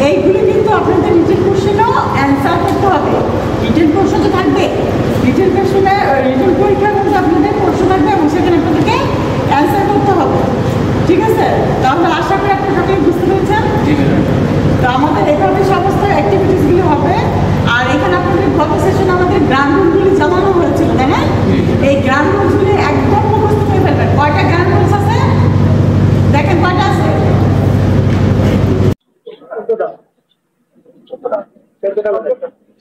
এইগুলি কিন্তু আপনাদের রিটেন কোশ্চেনও অ্যান্সার করতে হবে। রিটেন প্রশ্ন তো থাকবে, রিটেন কোশ্চেনে রিটেন পরীক্ষার মধ্যে আপনাদের প্রশ্ন থাকবে এবং সেখানে আপনাদেরকে অ্যান্সার করতে হবে। ঠিক আছে? তাহলে আশা করি আপনি সকলে বুঝতে পেরেছেন। তো আমাদের এভাবে সমস্ত অ্যাক্টিভিটিসগুলো হবে। আর এখানে আপনাদের গত সেশনে আমাদের গ্রাউন্ড রুলগুলি জানানো হয়েছিল, তাই না? এই গ্রাউন্ড রুলসগুলি একদম মুখস্থ করে ফেলবেন। কয়টা গ্রাউন্ড রুলস আছে দেখেন, কয়টা আছে?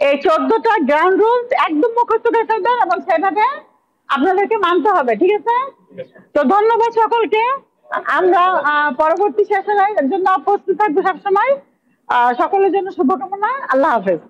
এই 14টা গ্রাউন্ড রুলস একদম মুখস্থ করে ফেলবেন এবং সেভাবে আপনাদেরকে মানতে হবে। ঠিক আছে? তো ধন্যবাদ সকলকে। আমরা পরবর্তী সেশনের জন্য প্রস্তুত থাকবো সবসময়। সকলের জন্য শুভকামনা। আল্লাহ হাফেজ।